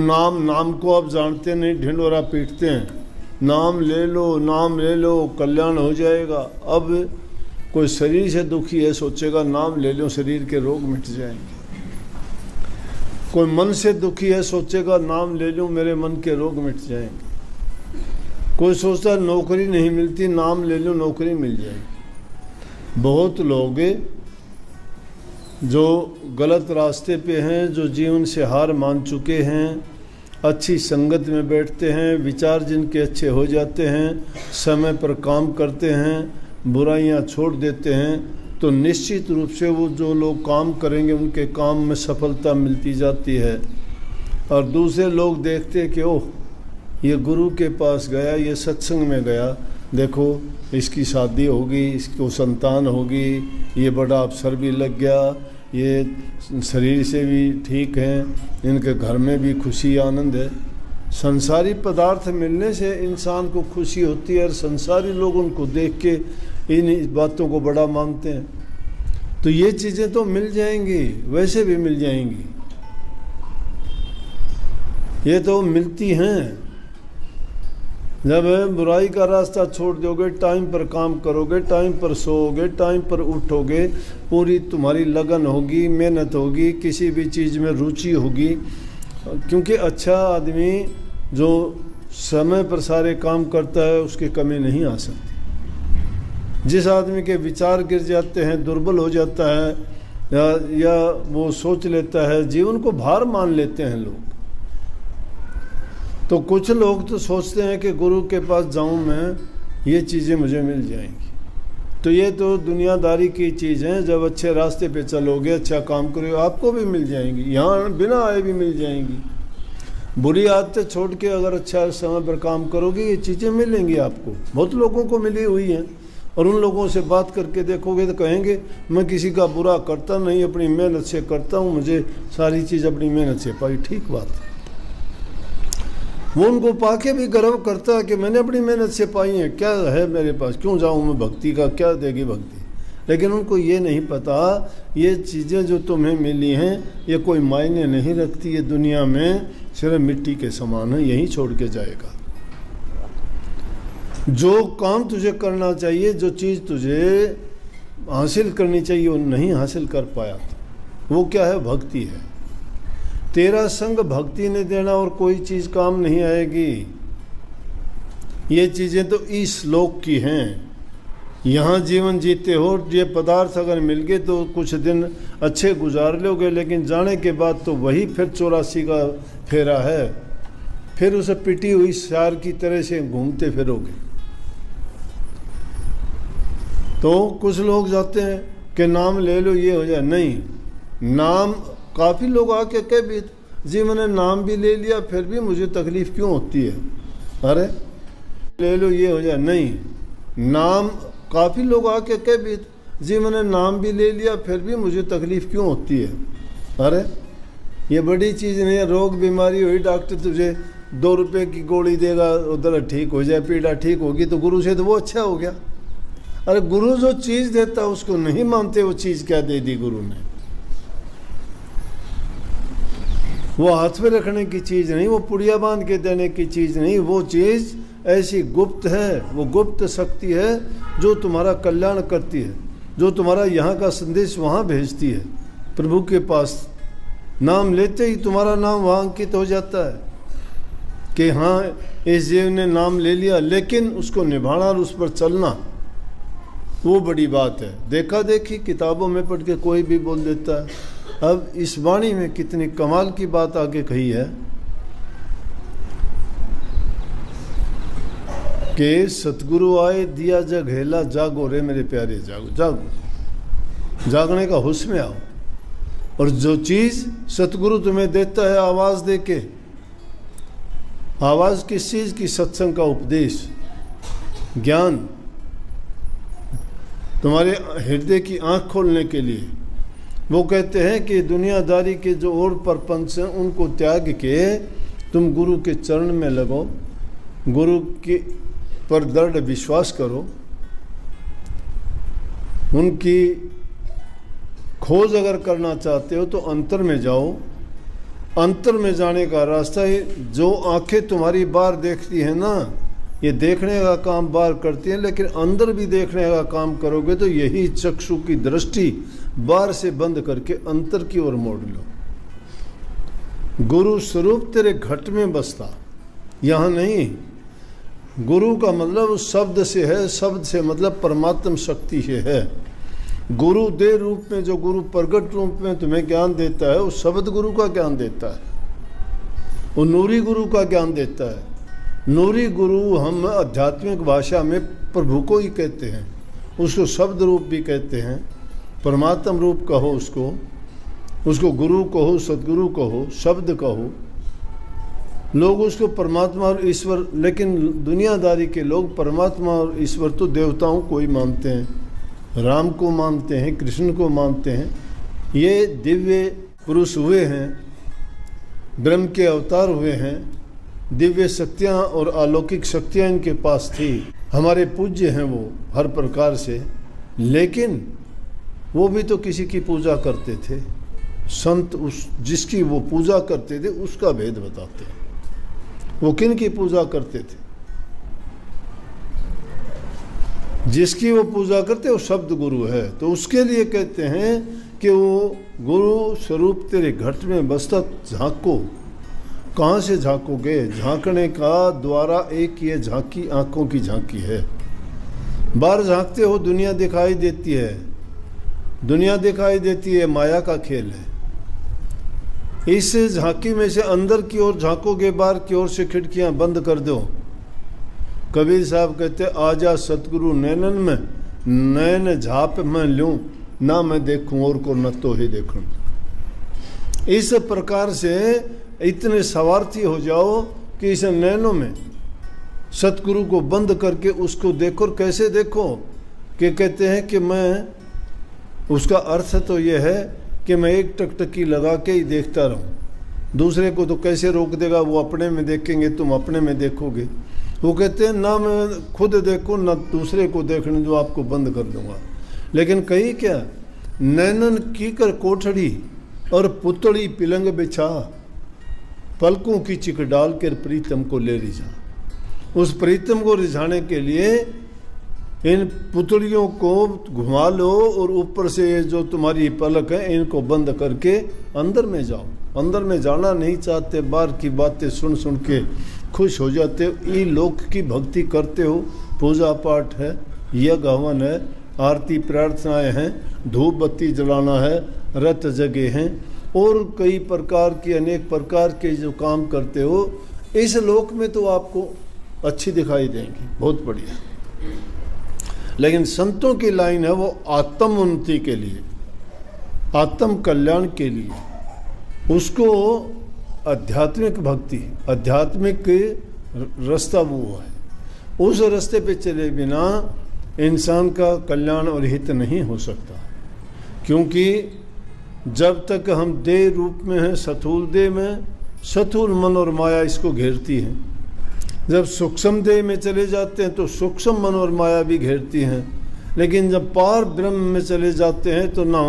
नाम को आप जानते नहीं, ढिंढोरा पीटते हैं, नाम ले लो कल्याण हो जाएगा। अब कोई शरीर से दुखी है, सोचेगा नाम ले लो शरीर के रोग मिट जाएंगे। कोई मन से दुखी है, सोचेगा नाम ले लूँ मेरे मन के रोग मिट जाएंगे। कोई सोचता है नौकरी नहीं मिलती, नाम ले लूँ नौकरी मिल जाएगी। बहुत लोग जो गलत रास्ते पे हैं, जो जीवन से हार मान चुके हैं, अच्छी संगत में बैठते हैं, विचार जिनके अच्छे हो जाते हैं, समय पर काम करते हैं, बुराइयां छोड़ देते हैं, तो निश्चित रूप से वो जो लोग काम करेंगे उनके काम में सफलता मिलती जाती है। और दूसरे लोग देखते हैं कि ओह ये गुरु के पास गया, ये सत्संग में गया, देखो इसकी शादी होगी, इसको संतान होगी, ये बड़ा अफसर भी लग गया, ये शरीर से भी ठीक हैं, इनके घर में भी खुशी आनंद है। संसारी पदार्थ मिलने से इंसान को खुशी होती है और संसारी लोग उनको देख के इन बातों को बड़ा मानते हैं। तो ये चीज़ें तो मिल जाएंगी, वैसे भी मिल जाएंगी, ये तो मिलती हैं। जब बुराई का रास्ता छोड़ दोगे, टाइम पर काम करोगे, टाइम पर सोओगे, टाइम पर उठोगे, पूरी तुम्हारी लगन होगी, मेहनत होगी, किसी भी चीज़ में रुचि होगी। क्योंकि अच्छा आदमी जो समय पर सारे काम करता है उसकी कमी नहीं आ सकती। जिस आदमी के विचार गिर जाते हैं, दुर्बल हो जाता है या वो सोच लेता है, जीवन को भार मान लेते हैं लोग। तो कुछ लोग तो सोचते हैं कि गुरु के पास जाऊं मैं, ये चीज़ें मुझे मिल जाएंगी। तो ये तो दुनियादारी की चीज़ है। जब अच्छे रास्ते पे चलोगे, अच्छा काम करोगे, आपको भी मिल जाएंगी, यहाँ बिना आए भी मिल जाएंगी। बुरी आदतें छोड़ के अगर अच्छा समय पर काम करोगे, ये चीज़ें मिलेंगी आपको। बहुत लोगों को मिली हुई हैं और उन लोगों से बात करके देखोगे तो कहेंगे मैं किसी का बुरा करता नहीं, अपनी मेहनत से करता हूँ, मुझे सारी चीज़ अपनी मेहनत से पाई। ठीक बात है, वो उनको पाके भी गर्व करता है कि मैंने अपनी मेहनत से पाई है, क्या है मेरे पास, क्यों जाऊँ मैं भक्ति का, क्या देगी भक्ति। लेकिन उनको ये नहीं पता ये चीज़ें जो तुम्हें मिली हैं ये कोई मायने नहीं रखती, ये दुनिया में सिर्फ मिट्टी के समान है, यहीं छोड़ के जाएगा। जो काम तुझे करना चाहिए, जो चीज़ तुझे हासिल करनी चाहिए वो नहीं हासिल कर पाया, वो क्या है, भक्ति है। तेरा संग भक्ति ने देना और कोई चीज़ काम नहीं आएगी। ये चीज़ें तो इस लोक की हैं, यहाँ जीवन जीते हो, ये पदार्थ अगर मिल गए तो कुछ दिन अच्छे गुजार लोगे, लेकिन जाने के बाद तो वही फिर 84 का फेरा है, फिर उसे पिटी हुई सार की तरह से घूमते फिरोगे। तो कुछ लोग जाते हैं कि नाम ले लो ये हो जाए, नहीं, नाम काफ़ी लोग आके कह भी जी मैंने नाम भी ले लिया फिर भी मुझे तकलीफ़ क्यों होती है, अरे ले लो ये हो जाए, नहीं, नाम काफ़ी लोग आके कह भी जी मैंने नाम भी ले लिया फिर भी मुझे तकलीफ़ क्यों होती है, अरे ये बड़ी चीज़ नहीं है। रोग बीमारी हुई, डॉक्टर तुझे 2 रुपये की गोली देगा, उधर ठीक हो जाए, पीड़ा ठीक होगी, तो गुरु से तो वो अच्छा हो गया। अरे गुरु जो चीज़ देता है उसको नहीं मानते, वो चीज़ क्या दे दी गुरु ने, वो हाथ में रखने की चीज़ नहीं, वो पुड़िया बांध के देने की चीज़ नहीं, वो चीज़ ऐसी गुप्त है, वो गुप्त शक्ति है जो तुम्हारा कल्याण करती है, जो तुम्हारा यहाँ का संदेश वहाँ भेजती है प्रभु के पास। नाम लेते ही तुम्हारा नाम वहाँ अंकित हो जाता है कि हाँ इस जीव ने नाम ले लिया, लेकिन उसको निभाना और उस पर चलना वो बड़ी बात है। देखा देखी किताबों में पढ़ के कोई भी बोल देता है। अब इस वाणी में कितनी कमाल की बात आगे कही है कि सतगुरु आए दिया जग हेला, जागो रे मेरे प्यारे जागो, जागो, जागने का होश में आओ। और जो चीज़ सतगुरु तुम्हें देता है आवाज़ दे के, आवाज़ किस चीज़ की, सत्संग का उपदेश, ज्ञान, तुम्हारे हृदय की आँख खोलने के लिए। वो कहते हैं कि दुनियादारी के जो और परपंच हैं उनको त्याग के तुम गुरु के चरण में लगो, गुरु के पर दृढ़ विश्वास करो, उनकी खोज अगर करना चाहते हो तो अंतर में जाओ, अंतर में जाने का रास्ता है। जो आंखें तुम्हारी बाहर देखती हैं ना, ये देखने का काम बाहर करती हैं, लेकिन अंदर भी देखने का काम करोगे तो यही चक्षु की दृष्टि बाहर से बंद करके अंतर की ओर मोड़ लो। गुरु स्वरूप तेरे घट में बसता, यहाँ नहीं। गुरु का मतलब उस शब्द से है, शब्द से मतलब परमात्म शक्ति से है। गुरु दे रूप में, जो गुरु प्रगट रूप में तुम्हें ज्ञान देता है, वो शब्द गुरु का ज्ञान देता है, वो नूरी गुरु का ज्ञान देता है। नूरी गुरु हम आध्यात्मिक भाषा में प्रभु को ही कहते हैं, उसको शब्द रूप भी कहते हैं, परमात्म रूप कहो उसको गुरु कहो, सदगुरु कहो, शब्द कहो। लोग उसको परमात्मा और ईश्वर, लेकिन दुनियादारी के लोग परमात्मा और ईश्वर तो देवताओं को ही मानते हैं, राम को मानते हैं, कृष्ण को मानते हैं। ये दिव्य पुरुष हुए हैं, ब्रह्म के अवतार हुए हैं, दिव्य शक्तियाँ और अलौकिक शक्तियाँ इनके पास थी, हमारे पूज्य हैं वो हर प्रकार से। लेकिन वो भी तो किसी की पूजा करते थे। संत उस जिसकी वो पूजा करते थे उसका भेद बताते हैं। वो किन की पूजा करते थे? जिसकी वो पूजा करते वो शब्द गुरु है। तो उसके लिए कहते हैं कि वो गुरु स्वरूप तेरे घट में बसता, झांको। कहाँ से झांकोगे? झांकने का द्वारा एक ये झांकी, आंखों की झांकी है। बाहर झांकते हो, दुनिया दिखाई देती है, दुनिया दिखाई देती है, माया का खेल है। इस झांकी में से अंदर की ओर झांकोगे, बाहर की ओर से खिड़कियां बंद कर दो। कबीर साहब कहते आजा सतगुरु नैनन में, नैन झाप मैं लूं, ना मैं देखूं और को न तो ही देखूं। इस प्रकार से इतने स्वार्थी हो जाओ कि इस नैनों में सतगुरु को बंद करके उसको देखो। कैसे देखो? कि कहते हैं कि मैं, उसका अर्थ तो यह है कि मैं एक टकटकी लगा के ही देखता रहूं, दूसरे को तो कैसे रोक देगा? वो अपने में देखेंगे, तुम अपने में देखोगे। वो कहते हैं ना मैं खुद देखूं ना दूसरे को देखने जो, आपको बंद कर दूंगा। लेकिन कही क्या, नैनन की कर कोठड़ी और पुतड़ी पिलंग बिछा, पलकों की चिक डाल कर प्रीतम को ले रिझा। उस प्रीतम को रिझाने के लिए इन पुतलियों को घुमा लो और ऊपर से ये जो तुम्हारी पलक है इनको बंद करके अंदर में जाओ। अंदर में जाना नहीं चाहते, बाहर की बातें सुन सुन के खुश हो जाते हो। ये लोक की भक्ति करते हो, पूजा पाठ है, यज्ञ हवन है, आरती प्रार्थनाएं हैं, धूप बत्ती जलाना है, रत जगे हैं और कई प्रकार की अनेक प्रकार के जो काम करते हो, इस लोक में तो आपको अच्छी दिखाई देंगी, बहुत बढ़िया। लेकिन संतों की लाइन है वो आत्म उन्नति के लिए, आत्म कल्याण के लिए। उसको आध्यात्मिक भक्ति, आध्यात्मिक रास्ता वो है। उस रास्ते पे चले बिना इंसान का कल्याण और हित नहीं हो सकता। क्योंकि जब तक हम देह रूप में हैं, स्थूल देह में, स्थूल मन और माया इसको घेरती हैं। जब सूक्ष्म देह में चले जाते हैं तो सूक्ष्म मन और माया भी घेरती हैं। लेकिन जब पार ब्रह्म में चले जाते हैं तो ना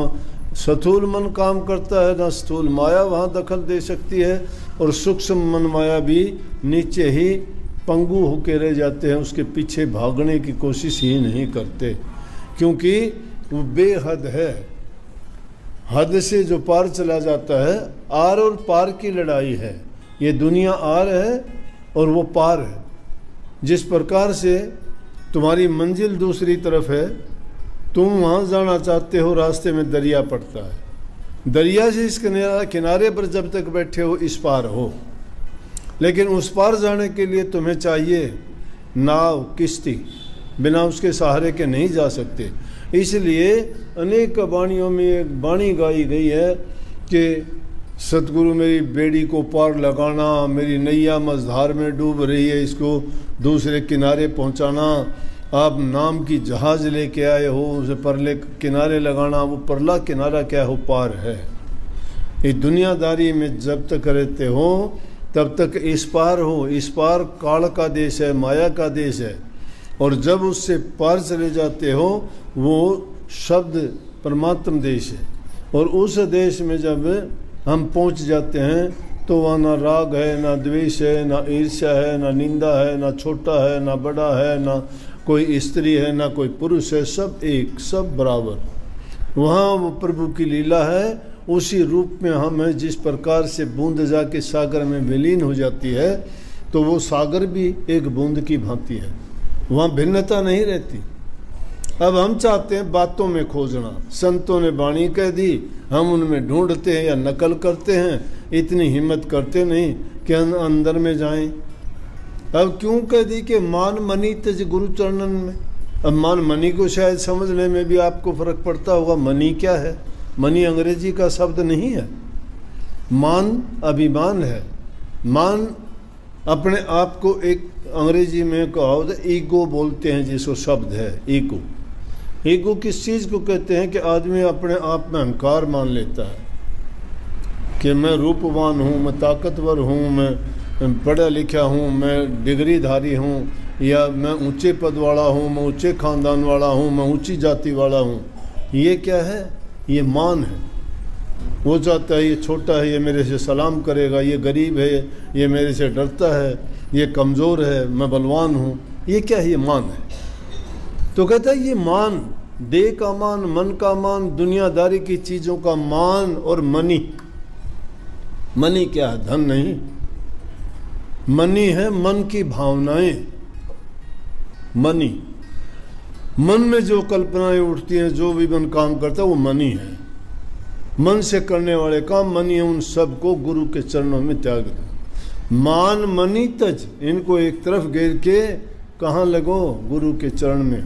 स्थूल मन काम करता है, ना स्थूल माया वहाँ दखल दे सकती है, और सूक्ष्म मन माया भी नीचे ही पंगु होके रह जाते हैं, उसके पीछे भागने की कोशिश ही नहीं करते। क्योंकि वो बेहद है, हद से जो पार चला जाता है। आर और पार की लड़ाई है। ये दुनिया आर है और वो पार है। जिस प्रकार से तुम्हारी मंजिल दूसरी तरफ है, तुम वहाँ जाना चाहते हो, रास्ते में दरिया पड़ता है। दरिया से इस किनारे पर जब तक बैठे हो इस पार हो, लेकिन उस पार जाने के लिए तुम्हें चाहिए नाव, किश्ती। बिना उसके सहारे के नहीं जा सकते। इसलिए अनेक वाणियों में एक वाणी गाई गई है कि सतगुरु मेरी बेड़ी को पार लगाना, मेरी नैया मझधार में डूब रही है, इसको दूसरे किनारे पहुंचाना। आप नाम की जहाज लेके आए हो, उसे परले किनारे लगाना। वो परला किनारा क्या हो? पार है। इस दुनियादारी में जब तक रहते हो तब तक इस पार हो। इस पार काल का देश है, माया का देश है। और जब उससे पार चले जाते हो वो शब्द परमात्म देश है। और उस देश में जब हम पहुंच जाते हैं तो वहाँ ना राग है, ना द्वेष है, ना ईर्ष्या है, ना निंदा है, ना छोटा है, ना बड़ा है, ना कोई स्त्री है, ना कोई पुरुष है, सब एक, सब बराबर। वहाँ वो प्रभु की लीला है, उसी रूप में हम हैं। जिस प्रकार से बूंद जाके सागर में विलीन हो जाती है, तो वो सागर भी एक बूंद की भांति है, वहाँ भिन्नता नहीं रहती। अब हम चाहते हैं बातों में खोजना, संतों ने वाणी कह दी, हम उनमें ढूंढते हैं या नकल करते हैं, इतनी हिम्मत करते नहीं कि अंदर में जाएं। अब क्यों कह दी कि मान मनी तज गुरु चरणन में। अब मान मनी को शायद समझने में भी आपको फर्क पड़ता होगा। मनी क्या है? मनी अंग्रेजी का शब्द नहीं है। मान अभिमान है। मान अपने आप को एक अंग्रेजी में कहावत ईगो बोलते हैं, जिसको शब्द है ईगो। ईगो किस चीज़ को कहते हैं कि आदमी अपने आप में अहंकार मान लेता है कि मैं रूपवान हूँ, मैं ताकतवर हूँ, मैं पढ़ा लिखा हूँ, मैं डिग्रीधारी हूँ, या मैं ऊंचे पद वाला हूँ, मैं ऊंचे खानदान वाला हूँ, मैं ऊंची जाति वाला हूँ। ये क्या है? ये मान है। वो चाहता है ये छोटा है, ये मेरे से सलाम करेगा, ये गरीब है, ये मेरे से डरता है, ये कमज़ोर है, मैं बलवान हूँ। ये क्या है? ये मान है। तो कहता है ये मान, देह का मान, मन का मान, दुनियादारी की चीज़ों का मान और मनी। मनी क्या है? धन नहीं। मनी है मन की भावनाएं। मनी, मन में जो कल्पनाएं उठती हैं, जो भी मन काम करता है, वो मनी है। मन से करने वाले काम मनी है। उन सब को गुरु के चरणों में त्याग दो। मान मनी तज, इनको एक तरफ घेर के कहाँ लगो? गुरु के चरण में।